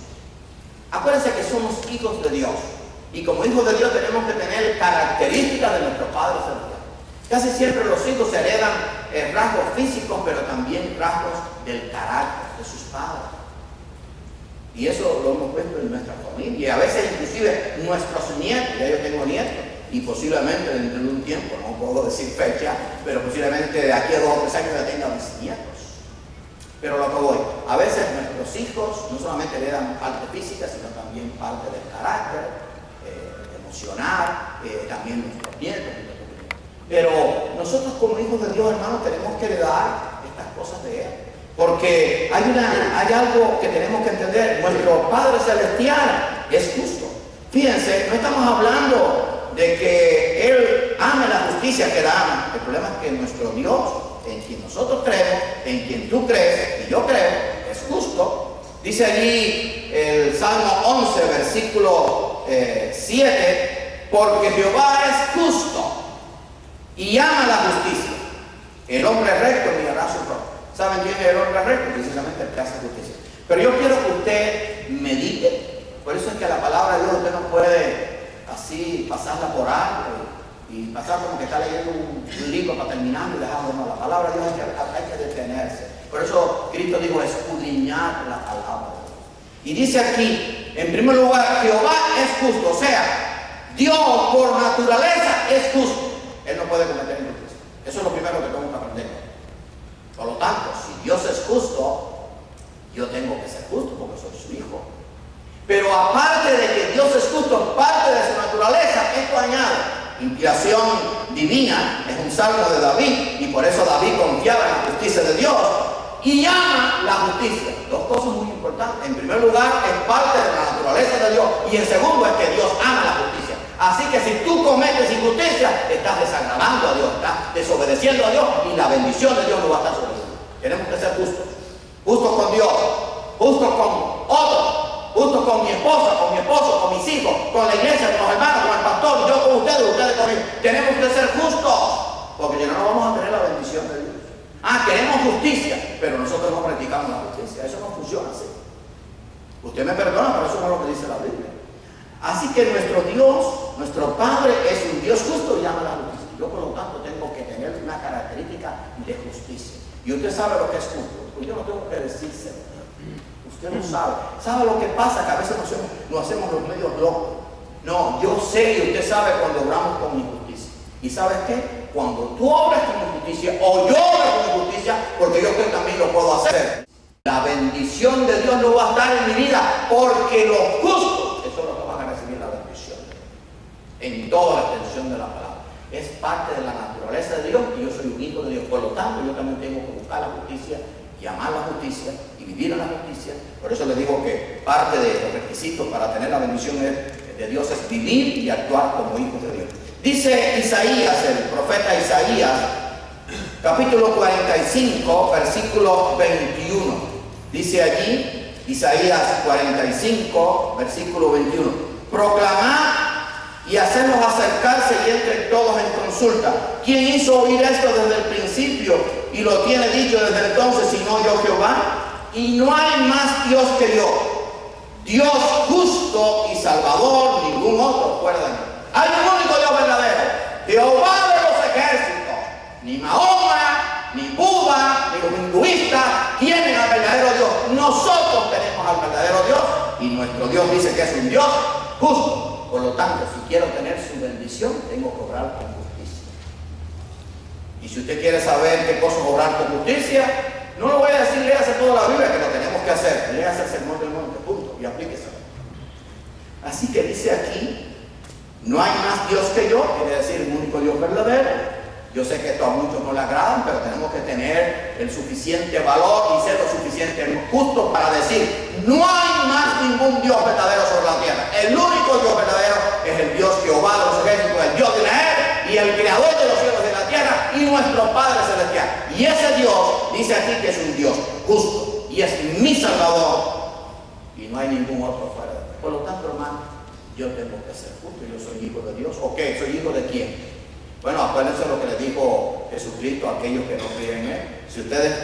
Acuérdense que somos hijos de Dios, y como hijos de Dios tenemos que tener características de nuestro Padre Celestial. Casi siempre los hijos heredan rasgos físicos, pero también rasgos del carácter de sus padres. Y eso lo hemos visto en nuestra familia, y a veces inclusive nuestros nietos. Ya yo tengo nietos, y posiblemente dentro de un tiempo, no puedo decir fecha, pero posiblemente de aquí a 2 o 3 años ya tenga mis nietos. Pero lo que voy, a veces nuestros hijos no solamente heredan parte física, sino también parte del carácter, emocional, también nuestros nietos. Pero nosotros como hijos de Dios, hermanos, tenemos que heredar estas cosas de Él. Porque hay algo que tenemos que entender. Nuestro Padre Celestial es justo. Fíjense, no estamos hablando de que Él ame la justicia que la ama. El problema es que nuestro Dios, en quien nosotros creemos, en quien tú crees y yo creo, es justo. Dice allí el Salmo 11, versículo 7, porque Jehová es justo y ama la justicia. El hombre recto mirará su rostro. ¿Saben quién es el hombre recto? Precisamente el que hace justicia. Pero yo quiero que usted medite. Por eso es que la palabra de Dios usted no puede así pasarla por alto y pasar como que está leyendo un libro para terminar y dejarlo. No, la palabra de Dios hay que detenerse. Por eso Cristo dijo escudriñar la palabra de Dios. Y dice aquí, en primer lugar, Jehová es justo. O sea, Dios por naturaleza es justo. Él no puede cometer injusticia. Eso es lo primero que tengo que aprender. Por lo tanto, si Dios es justo, yo tengo que ser justo porque soy su hijo. Pero aparte de que Dios es justo, parte de su naturaleza, esto añade inspiración divina. Es un salmo de David, y por eso David confiaba en la justicia de Dios y ama la justicia. Dos cosas muy importantes. En primer lugar, es parte de la naturaleza de Dios, y en segundo es que Dios ama la justicia. Así que si tú cometes injusticia, estás desagradando a Dios, estás desobedeciendo a Dios, y la bendición de Dios no va a estar sobre ti. Tenemos que ser justos. Justos con Dios, justos con otros, justos con mi esposa, con mi esposo, con mis hijos, con la iglesia, con los hermanos, con el pastor, yo con ustedes conmigo. Tenemos que ser justos, porque si no, no vamos a tener la bendición de Dios. Queremos justicia, pero nosotros no practicamos la justicia. Eso no funciona así. Usted me perdona, pero eso no es lo que dice la Biblia. Así que nuestro Dios, nuestro Padre, es un Dios justo y ama la justicia. Yo, por lo tanto, tengo que tener una característica de justicia. Y usted sabe lo que es justo. Pues yo no tengo que decírselo. Usted lo sabe. ¿Sabe lo que pasa? Que a veces nos hacemos los medios locos. No, yo sé y usted sabe cuando obramos con injusticia. ¿Y sabes qué? Cuando tú obras con injusticia o yo obro con injusticia, porque yo también lo puedo hacer, la bendición de Dios no va a estar en mi vida, porque los justos, eso es lo que van a recibir la bendición en toda la extensión de la palabra. Es parte de la naturaleza de Dios, y yo soy un hijo de Dios. Por lo tanto, yo también tengo que buscar la justicia y amar la justicia y vivir en la justicia. Por eso les digo que parte de los requisitos para tener la bendición de Dios es vivir y actuar como hijos de Dios. Dice Isaías, el profeta Isaías, capítulo 45, versículo 21. Dice allí, Isaías 45, versículo 21. Proclamad y hacerlos acercarse y entren todos en consulta. ¿Quién hizo oír esto desde el principio y lo tiene dicho desde entonces, sino yo, Jehová? Y no hay más Dios que yo, Dios justo y salvador, ningún otro fuera de mí. Hay un único Dios verdadero, Jehová de los ejércitos. Ni Mahoma, ni Buda, ni los hinduistas tienen al verdadero Dios. Nosotros tenemos al verdadero Dios y nuestro Dios dice que es un Dios justo. Por lo tanto, si quiero tener su bendición, tengo que obrar con justicia. Y si usted quiere saber qué cosa es obrar con justicia, no lo voy a decir, léase toda la Biblia, que lo tenemos que hacer. Léase el sermón del monte, punto, y aplíquese. Así que dice aquí, no hay más Dios que yo, quiere decir un único Dios verdadero. Yo sé que esto a muchos no le agradan, pero tenemos que tener el suficiente valor y ser lo suficientemente justos para decir, no hay más ningún Dios verdadero sobre la tierra. El único Dios verdadero es el Dios Jehová de los ejércitos, el Dios de Israel y el creador de los cielos y de la tierra y nuestro Padre celestial. Y ese Dios dice aquí que es un Dios justo y es mi Salvador y no hay ningún otro fuera de él. Por lo tanto, hermano, yo tengo que ser justo. Yo soy hijo de Dios. ¿Ok? ¿Soy hijo de quién? Bueno, acuérdense lo que le dijo Jesucristo a aquellos que no creían en Él. Si ustedes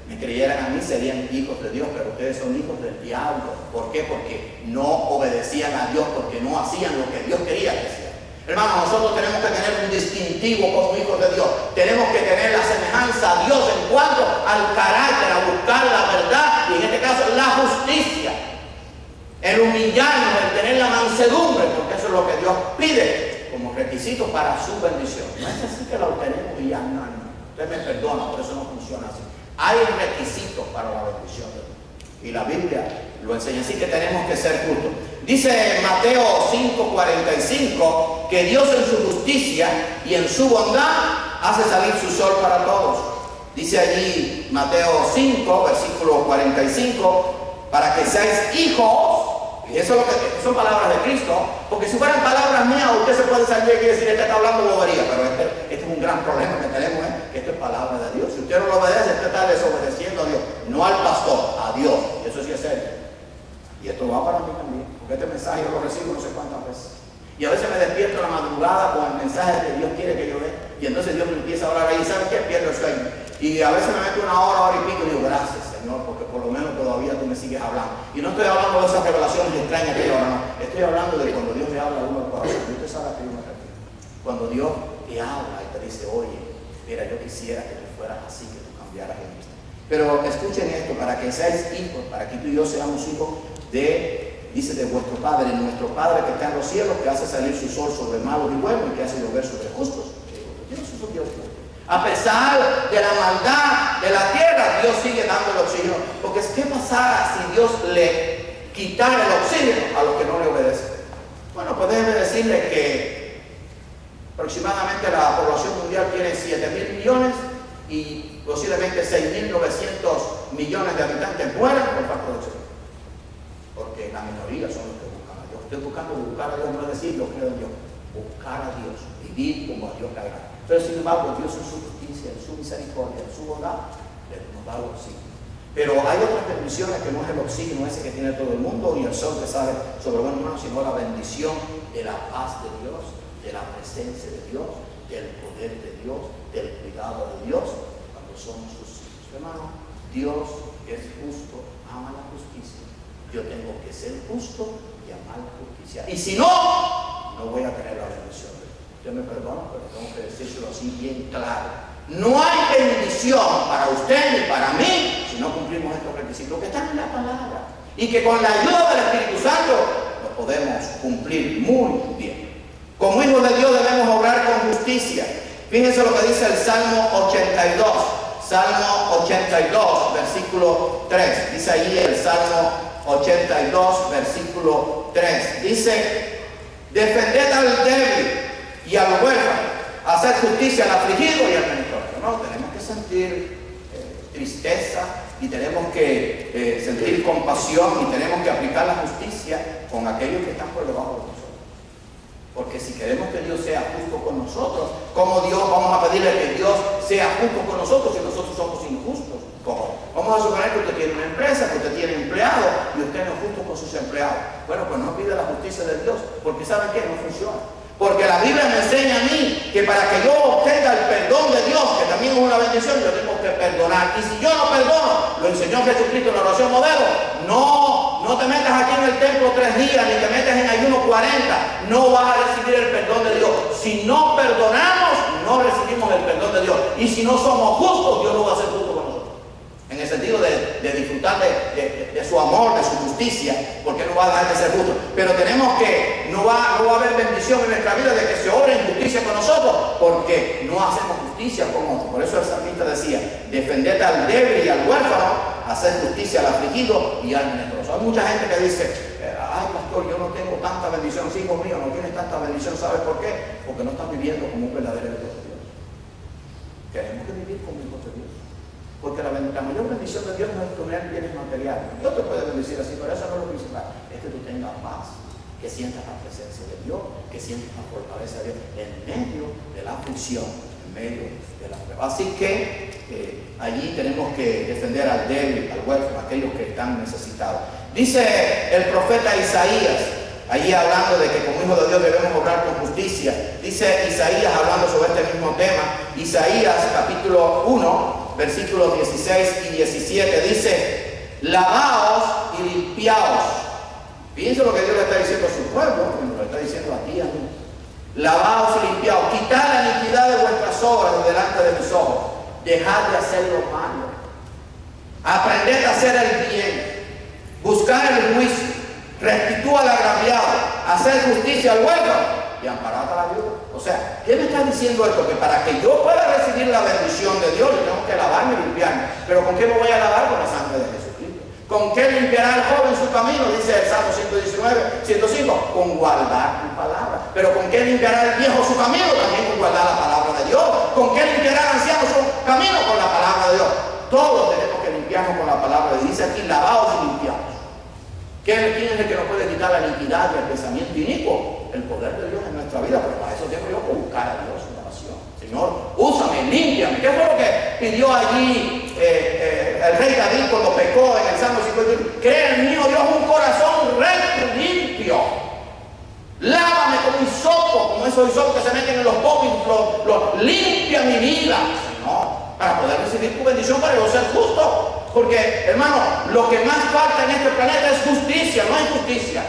me creyeran a mí, serían hijos de Dios, pero ustedes son hijos del diablo. ¿Por qué? Porque no obedecían a Dios, porque no hacían lo que Dios quería que hicieran. Hermanos, nosotros tenemos que tener un distintivo como hijos de Dios. Tenemos que tener la semejanza a Dios en cuanto al carácter, a buscar la verdad y en este caso la justicia. El humillarnos, el tener la mansedumbre, porque eso es lo que Dios pide como requisito para su bendición. No es así que la obtenemos y ya no. Usted me perdona, por eso no funciona así. Hay requisitos para la bendición de Dios. Y la Biblia lo enseña. Así que tenemos que ser justos. Dice Mateo 5:45 que Dios en su justicia y en su bondad hace salir su sol para todos. Dice allí Mateo 5, versículo 45, para que seáis hijos. Y eso es lo que son palabras de Cristo, porque si fueran palabras mías, usted se puede salir y decir, este está hablando bobería, pero este es un gran problema que tenemos, que esto es palabra de Dios. Si usted no lo obedece, usted está desobedeciendo a Dios, no al pastor, a Dios. Y eso sí es serio. Y esto va para mí también, porque este mensaje yo lo recibo no sé cuántas veces. Y a veces me despierto en la madrugada con el mensaje que Dios quiere que yo dé. Y entonces Dios me empieza a hablar ahí, ¿sabes qué? Pierdo el sueño. Y a veces me meto una hora y pico y digo, gracias Señor, porque por lo menos todavía tú me sigues hablando. Y no estoy hablando de esas revelaciones extrañas que yo ahora no. Estoy hablando de cuando Dios me habla a uno al corazón. Y usted sabe a qué yo me refiero. Cuando Dios te habla y te dice, oye, mira, yo quisiera que tú fueras así, que tú cambiaras en esto. Pero escuchen esto, para que seáis hijos, para que tú y yo seamos hijos de, dice, de vuestro Padre, nuestro Padre que está en los cielos, que hace salir su sol sobre malos y buenos y que hace llover sobre justos. Dios es un Dios justo. A pesar de la maldad de la tierra, Dios sigue dando el oxígeno. Porque ¿qué pasara si Dios le quitara el oxígeno a los que no le obedecen? Bueno, pues déjeme decirle que aproximadamente la población mundial tiene 7.000 millones y posiblemente 6.900 millones de habitantes mueran por falta de oxígeno. Porque la minoría son los que buscan a Dios. Estoy buscando buscar a Dios, no es decir yo creo en Dios. Buscar a Dios, vivir como a Dios le agrada. Pero sin embargo, Dios en su justicia, en su misericordia, en su bondad, nos da el oxígeno. Pero hay otras bendiciones que no es el oxígeno ese que tiene todo el mundo y el sol que sale sobre buenos manos, sino la bendición de la paz de Dios, de la presencia de Dios, del poder de Dios, del cuidado de Dios, cuando somos sus hijos. Hermano, Dios es justo, ama la justicia. Yo tengo que ser justo y amar la justicia. Y si no, no voy a tener la bendición. Usted me perdona, pero tengo que decírselo así bien claro. No hay bendición para usted ni para mí si no cumplimos estos requisitos que están en la palabra. Y que con la ayuda del Espíritu Santo lo podemos cumplir muy bien. Como hijos de Dios debemos obrar con justicia. Fíjense lo que dice el Salmo 82. Salmo 82, versículo 3. Dice ahí el Salmo 82, versículo 3. Dice, defended al débil y al huérfano, hacer justicia al afligido y al mentor. No, tenemos que sentir tristeza, y tenemos que sentir compasión y tenemos que aplicar la justicia con aquellos que están por debajo de nosotros. Porque si queremos que Dios sea justo con nosotros, ¿cómo Dios vamos a pedirle que Dios sea justo con nosotros si nosotros somos injustos? ¿Cómo? Vamos a suponer que usted tiene una empresa, que usted tiene empleados y usted no es justo con sus empleados. Bueno, pues no pide la justicia de Dios, porque ¿saben qué? No funciona. Porque la Biblia me enseña a mí que para que yo obtenga el perdón de Dios, que también es una bendición, yo tengo que perdonar. Y si yo no perdono, lo enseñó Jesucristo en la oración modelo, no te metas aquí en el templo 3 días, ni te metas en ayuno 40, no vas a recibir el perdón de Dios. Si no perdonamos, no recibimos el perdón de Dios. Y si no somos justos, Dios no va a ser justo con nosotros. En el sentido de disfrutar de su amor, de su justicia, porque no va a dejar de ser justo. Pero tenemos que, no va a haber bendición en nuestra vida de que se obre injusticia con nosotros, porque no hacemos justicia con otros. Por eso el salmista decía, defendete al débil y al huérfano, hacer justicia al afligido y al menesteroso. Hay mucha gente que dice, ay pastor, yo no tengo tanta bendición, sí, hijo mío, no tienes tanta bendición. ¿Sabes por qué? Porque no estás viviendo como un verdadero hijo de Dios. Queremos que vivir como hijos de Dios. Porque la mayor bendición de Dios no es tener bienes materiales. Dios te puede bendecir así, pero eso no es lo principal. Es que tú tengas paz, que sientas la presencia de Dios, que sientas la fortaleza de Dios en medio de la aflicción, en medio de la prueba. Así que allí tenemos que defender al débil, al huérfano, a aquellos que están necesitados. Dice el profeta Isaías, allí hablando de que como hijos de Dios debemos obrar con justicia. Dice Isaías, hablando sobre este mismo tema, Isaías capítulo 1, versículos 16 y 17, dice, lavaos y limpiaos. Fíjense lo que Dios le está diciendo a su pueblo, lo está diciendo a ti y a mí. Lavaos y limpiaos, quitad la iniquidad de vuestras obras de delante de mis ojos, dejad de hacer lo malo, aprended a hacer el bien, buscar el juicio, restitúa al agraviado, hacer justicia al huérfano y amparad a la viuda. O sea, ¿qué me está diciendo esto? Que para que yo pueda recibir la bendición de Dios, yo tengo que lavarme y limpiarme. ¿Pero con qué me voy a lavar? Con la sangre de Jesucristo. ¿Con qué limpiará el joven su camino? Dice el Salmo 119, 105. Con guardar tu palabra. ¿Pero con qué limpiará el viejo su camino? También con guardar la palabra de Dios. ¿Con qué limpiará el anciano su camino? Con la palabra de Dios. Todos tenemos que limpiarnos con la palabra de Dios. Dice aquí, lavaos y limpiaos. ¿Quién es el que nos puede quitar la iniquidad y el pensamiento inicuo? El poder de Dios en nuestra vida, pero para eso tengo yo que buscar a Dios en oración. Señor, úsame, límpiame. ¿Qué fue lo que pidió allí el rey David cuando pecó en el Salmo 51? Crea en mí, oh Dios, un corazón recto y limpio. Lávame como hisopo, como esos hisopos que se meten en los popos, limpia mi vida, Señor, para poder recibir tu bendición, para yo ser justo. Porque, hermano, lo que más falta en este planeta es justicia, no hay justicia.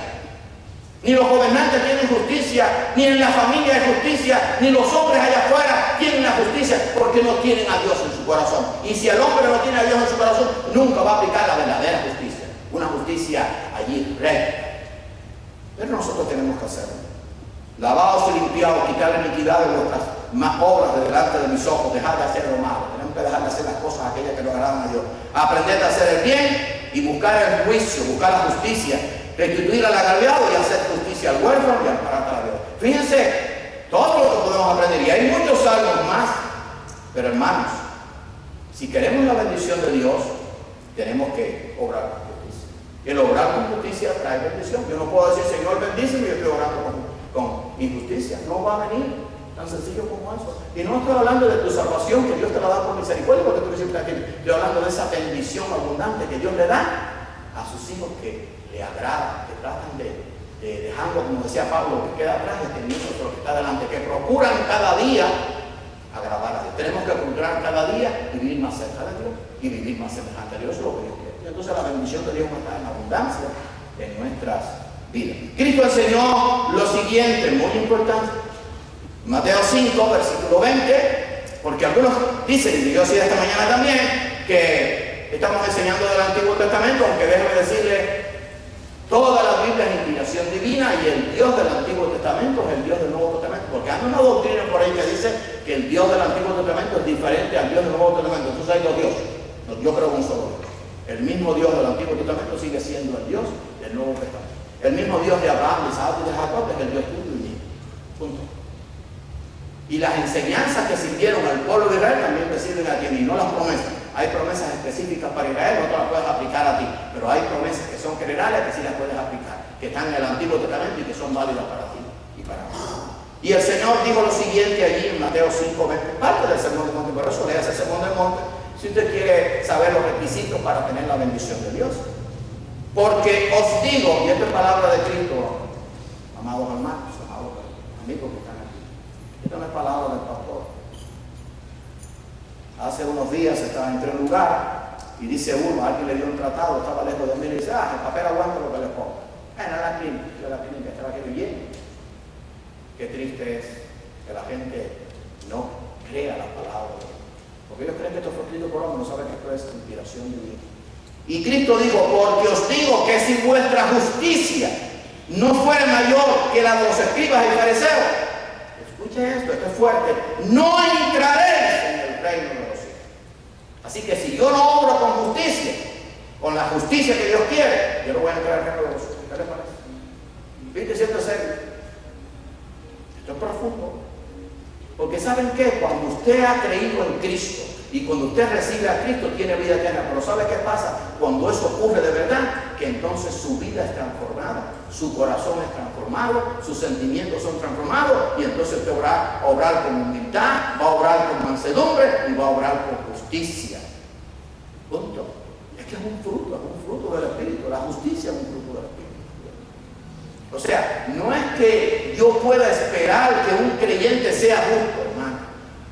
Ni los gobernantes tienen justicia, ni en la familia hay justicia, ni los hombres allá afuera tienen la justicia, porque no tienen a Dios en su corazón. Y si el hombre no tiene a Dios en su corazón, nunca va a aplicar la verdadera justicia. Una justicia allí recta. Pero nosotros tenemos que hacerlo. Lavaos y limpiaos, quitar la iniquidad de vuestras obras de delante de mis ojos, dejad de hacer lo malo. Tenemos que dejar de hacer las cosas aquellas que no agradan a Dios. Aprended a hacer el bien y buscar el juicio, buscar la justicia, restituir al agraviado y hacer justicia al huérfano y amparar a la viuda. Fíjense todo lo que podemos aprender, y hay muchos salmos más, pero hermanos, si queremos la bendición de Dios, tenemos que obrar con justicia. El obrar con justicia trae bendición. Yo no puedo decir, Señor, bendíceme, y yo estoy orando con injusticia. No va a venir. Tan sencillo como eso. Y no estoy hablando de tu salvación, que Dios te la da por misericordia, porque tú siempre aquí. Estoy hablando de esa bendición abundante que Dios le da a sus hijos que le agradan, que tratan de dejando, como decía Pablo, que queda atrás, y teniendo lo que está delante, que procuran cada día agradar a Dios. Tenemos que procurar cada día vivir más cerca de Dios y vivir más semejante a Dios, es lo que Dios quiere. Y entonces la bendición de Dios está en abundancia en nuestras vidas. Cristo enseñó lo siguiente, muy importante. Mateo 5, versículo 20, porque algunos dicen, y yo decía esta mañana también, que estamos enseñando del Antiguo Testamento, aunque déjeme decirle, toda la Biblia es inspiración divina y el Dios del Antiguo Testamento es el Dios del Nuevo Testamento, porque hay una doctrina por ahí que dice que el Dios del Antiguo Testamento es diferente al Dios del Nuevo Testamento. Entonces hay dos dioses, yo creo un solo Dios. El mismo Dios del Antiguo Testamento sigue siendo el Dios del Nuevo Testamento. El mismo Dios de Abraham, de Isaac y de Jacob es el Dios tuyo y mío. Punto. Y las enseñanzas que sirvieron al pueblo de Israel también te sirven a ti y no las promesas. Hay promesas específicas para Israel, no te las puedes aplicar a ti, pero hay promesas que son generales que sí las puedes aplicar, que están en el Antiguo Testamento y que son válidas para ti y para mí. Y el Señor dijo lo siguiente allí en Mateo 5:20, parte del Sermón del Monte, por eso leas el Sermón del Monte, si usted quiere saber los requisitos para tener la bendición de Dios. Porque os digo, y esta es palabra de Cristo, amados hermanos, amados amigos que están aquí, esta no es palabra del pastor. Hace unos días estaba en un lugar y dice uno, alguien le dio un tratado, estaba lejos de mí y dice, el papel aguanta lo que le pongo. En la clínica estaba aquí bien. Qué triste es que la gente no crea la palabra de Dios. Porque ellos creen que esto fue escrito por hombre, no saben que esto es inspiración divina. Y Cristo dijo, porque os digo que si vuestra justicia no fuera mayor que la de los escribas y fariseos, escuche esto es fuerte, no entraréis en el reino de los cielos. Así que si yo no obro con justicia, con la justicia que Dios quiere, yo no voy a entrar en el reino de los cielos. ¿Qué les parece? ¿Viste si esto es serio? Esto es profundo. Porque ¿saben qué? Cuando usted ha creído en Cristo y cuando usted recibe a Cristo tiene vida eterna. Pero ¿sabe qué pasa? Cuando eso ocurre de verdad, que entonces su vida es transformada, su corazón es transformado, sus sentimientos son transformados y entonces usted va a obrar con humildad, va a obrar con mansedumbre y va a obrar con justicia. Punto. Es que es un fruto del Espíritu. La justicia es un fruto del Espíritu. O sea, no es que yo pueda esperar que un creyente sea justo, hermano.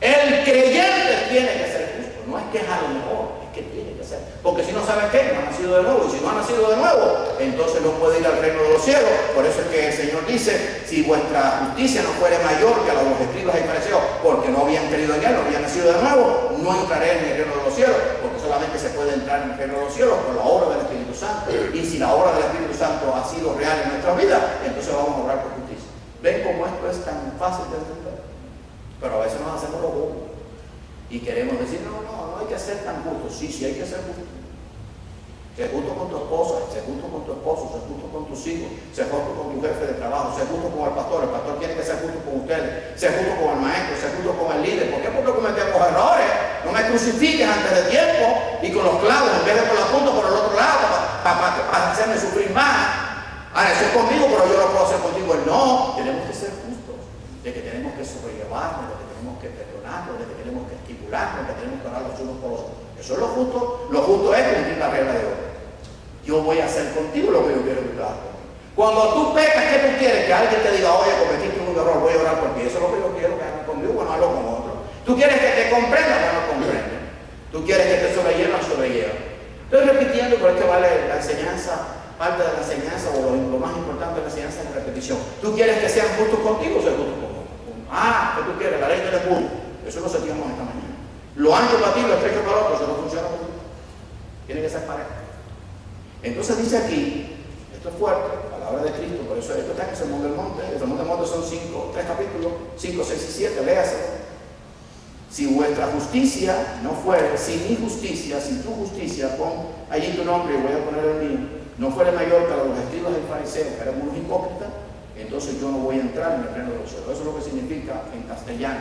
El creyente tiene que ser justo. No es que es a lo mejor, es que tiene que ser. Porque si no sabe qué, no ha nacido de nuevo. Y si no ha nacido de nuevo, entonces no puede ir al reino de los cielos. Por eso es que el Señor dice, si vuestra justicia no fuere mayor que la de los escribas y fariseos, porque no habían creído en Él, no habían nacido de nuevo, no entraré en el reino de los cielos. Porque solamente se puede entrar en el reino de los cielos por la obra del Espíritu Santo. Y si la obra del Espíritu Santo ha sido real en nuestra vida, entonces vamos a obrar por justicia. ¿Ven cómo esto es tan fácil de entender? Pero a veces nos hacemos los bobos y queremos decir, no hay que ser tan justo. Sí, hay que ser justo. Sé justo con tu esposa, sé justo con tu esposo, sé justo con tus hijos, sé justo con tu jefe de trabajo, sé justo con el pastor tiene que ser justo con ustedes, sé justo con el maestro, sé justo con el líder. ¿Por qué? Porque cometemos errores. No me crucifiques antes de tiempo y con los clavos en vez de con la punta por el otro lado para hacerme sufrir más. Ahora, eso es conmigo, pero yo no puedo hacer contigo. No, tenemos que ser justos, de que tenemos que sobrellevarnos, de que tenemos que perdonarnos, de que tenemos que estimularnos, de que tenemos que orar los unos por los otros. Eso es lo justo. Lo justo es cumplir la regla de oro. Yo voy a hacer contigo lo que yo quiero que tú hagas conmigo. Cuando tú pecas, ¿qué tú quieres? Que alguien te diga, oye, cometiste un error, voy a orar por ti. Eso es lo que yo quiero que hagan conmigo, bueno, hazlo con otro. Tú quieres que te comprenda, bueno, comprende. Tú quieres que te sobrelleva, sobrelleva. Estoy repitiendo, pero es que vale la enseñanza, parte de la enseñanza o lo más importante de la enseñanza es la repetición. Tú quieres que sean justos contigo, sé justo con otro. ¿Qué tú quieres? La ley del escudo. Eso lo sentíamos esta mañana. Lo ancho para ti, lo estrecho para otro, eso no funciona contigo. Tiene que ser pareja. Entonces dice aquí, esto es fuerte, palabra de Cristo, por eso esto está en el Sermón del Monte. El Sermón del Monte son 3 capítulos, 5, 6 y 7, léaselo. Si vuestra justicia no fuere, si mi justicia, si tu justicia, pon allí tu nombre y voy a poner el mío, no fuere mayor que la de los escribas y fariseos, que eran unos hipócritas, entonces yo no voy a entrar en el reino de los cielos. Eso es lo que significa en castellano,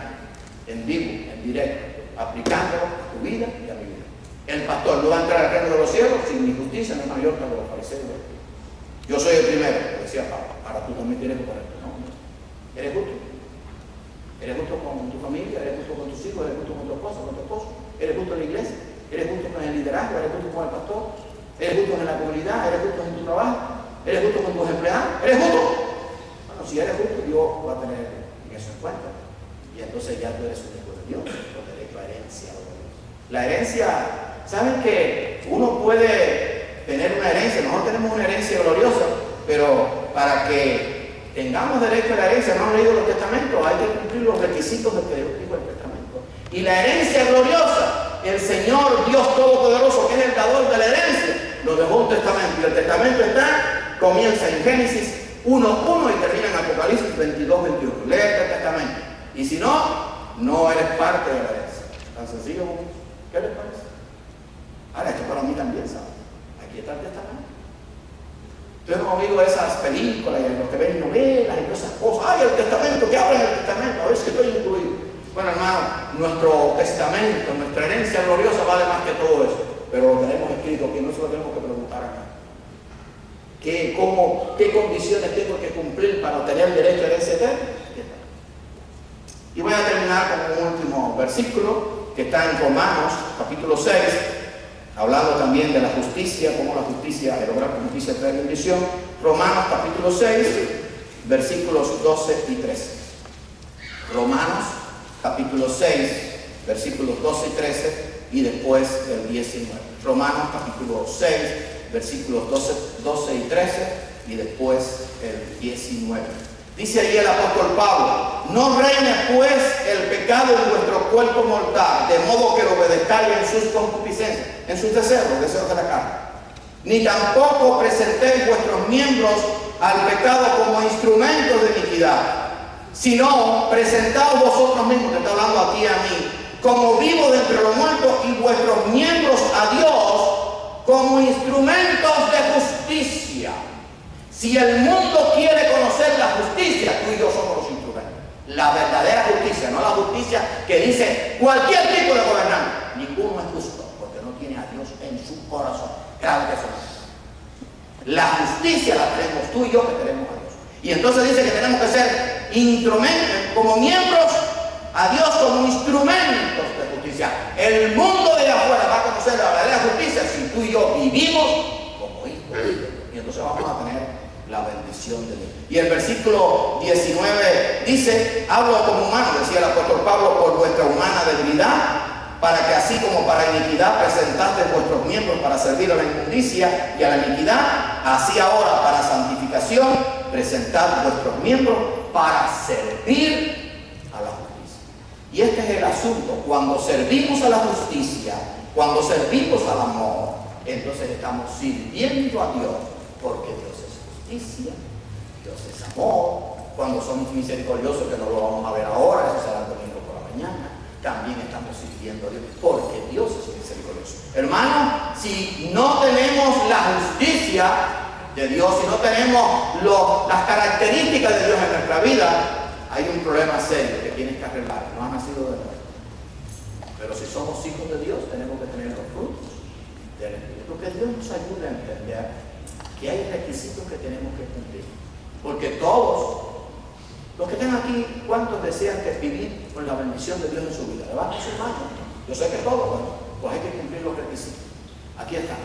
en vivo, en directo, aplicándolo a tu vida y a mi vida. El pastor no va a entrar al reino de los cielos si mi justicia no es mayor que la de los fariseos. Yo soy el primero, decía Pablo. Ahora tú también tienes que poner tu nombre. ¿Eres justo? ¿Eres justo con tu familia? ¿Eres justo con tus hijos? ¿Eres justo con tu esposa, con tu esposo? ¿Eres justo en la iglesia? ¿Eres justo con el liderazgo? ¿Eres justo con el pastor? ¿Eres justo en la comunidad? ¿Eres justo en tu trabajo? ¿Eres justo con tus empleados? ¿Eres justo? Bueno, si eres justo, Dios va a tener eso en cuenta. Y entonces ya tú eres un hijo de Dios, con derecho a herencia. La herencia, ¿saben que uno puede tener una herencia? Nosotros tenemos una herencia gloriosa, pero para que tengamos derecho a la herencia, no han leído los testamentos, hay que cumplir los requisitos de que Dios dijo el testamento. Y la herencia gloriosa, el Señor Dios Todopoderoso, que es el dador de la herencia, nos dejó un testamento. Y el testamento comienza en Génesis 1:1 y termina en Apocalipsis 22:21. Lee este testamento. Y si no eres parte de la herencia. Tan sencillo como eso. ¿Qué les parece? Ahora, esto para mí también, ¿sabes? Aquí está el testamento. Entonces, como digo, esas películas y los que ven novelas y todas esas cosas, ¡ay, el testamento! ¿Qué habla en el testamento? A ver si estoy incluido. Bueno, hermano, nuestro testamento, nuestra herencia gloriosa vale más que todo eso. Pero lo tenemos escrito, que no se lo tenemos que preguntar acá. ¿Qué condiciones tengo que cumplir para obtener el derecho a herencia eterna? Y voy a terminar con un último versículo que está en Romanos, capítulo 6, hablando también de la justicia, cómo la justicia, el obrar con justicia trae bendición. Romanos, capítulo 6, versículos 12 y 13. Romanos, capítulo 6, versículos 12 y 13, y después el 19. Romanos, capítulo 6, versículos 12 y 13, y después el 19. Dice allí el apóstol Pablo: no reine pues el pecado en vuestro cuerpo mortal, de modo que lo obedezcáis en sus concupiscencias, en sus deseos, los deseos de la carne. Ni tampoco presentéis vuestros miembros al pecado como instrumentos de iniquidad, sino presentaos vosotros mismos, que está hablando a ti y a mí, como vivos de entre los muertos, y vuestros miembros a Dios como instrumentos de justicia. Si el mundo quiere conocer la justicia, tú y yo somos los instrumentos. La verdadera justicia, no la justicia que dice cualquier tipo de gobernante. Ninguno es justo porque no tiene a Dios en su corazón. Claro que eso no es. La justicia la tenemos tú y yo, que tenemos a Dios. Y entonces dice que tenemos que ser instrumentos, como miembros a Dios, como instrumentos de justicia. El mundo de afuera va a conocer la verdadera justicia si tú y yo vivimos como hijos de Dios. Y entonces vamos a tener la bendición de Dios. Y el versículo 19 dice: hablo como humano, decía el apóstol Pablo, por vuestra humana debilidad, para que así como para iniquidad presentaste vuestros miembros para servir a la inmundicia y a la iniquidad, así ahora para santificación presentad vuestros miembros para servir a la justicia. Y este es el asunto: cuando servimos a la justicia, cuando servimos al amor, entonces estamos sirviendo a Dios, porque Dios es justicia, Dios es amor. Cuando somos misericordiosos, que no lo vamos a ver ahora, eso será el domingo por la mañana, también estamos sirviendo a Dios, porque Dios es misericordioso. Hermano, si no tenemos la justicia de Dios, si no tenemos las características de Dios en nuestra vida, hay un problema serio que tienes que arreglar. No has nacido de nuevo. Pero si somos hijos de Dios, tenemos que tener los frutos del Espíritu. Que Dios nos ayude a entender que hay requisitos que tenemos que cumplir. Porque todos, los que están aquí, ¿cuántos desean que vivir con la bendición de Dios en su vida? Levanten sus manos. Yo sé que todos, bueno, pues hay que cumplir los requisitos. Aquí están.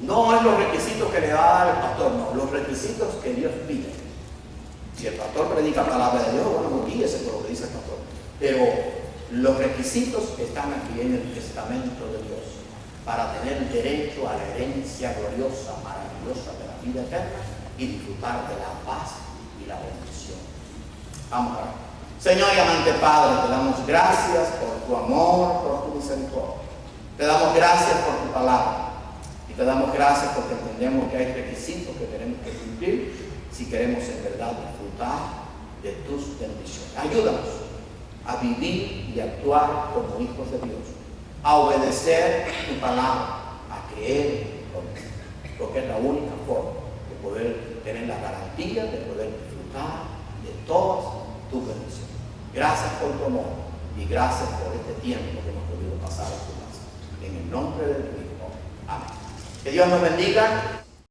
No es los requisitos que le va a dar el pastor, no, los requisitos que Dios pide. Si el pastor predica palabra de Dios, bueno, no guíese por lo que dice el pastor. Pero los requisitos están aquí en el testamento de Dios para tener derecho a la herencia gloriosa, maravillosa de la vida eterna y disfrutar de la paz y la bendición. Vamos a ver. Señor y amante Padre, te damos gracias por tu amor, por tu misericordia. Te damos gracias por tu palabra. Y te damos gracias porque entendemos que hay requisitos que tenemos que cumplir si queremos en verdad disfrutar de tus bendiciones. Ayúdanos a vivir y actuar como hijos de Dios, a obedecer tu palabra, a creer en ti, porque es la única forma de poder tener la garantía de poder disfrutar de todas tus bendiciones. Gracias por tu amor y gracias por este tiempo que hemos podido pasar en tu casa. En el nombre de tu Hijo. Amén. Que Dios nos bendiga.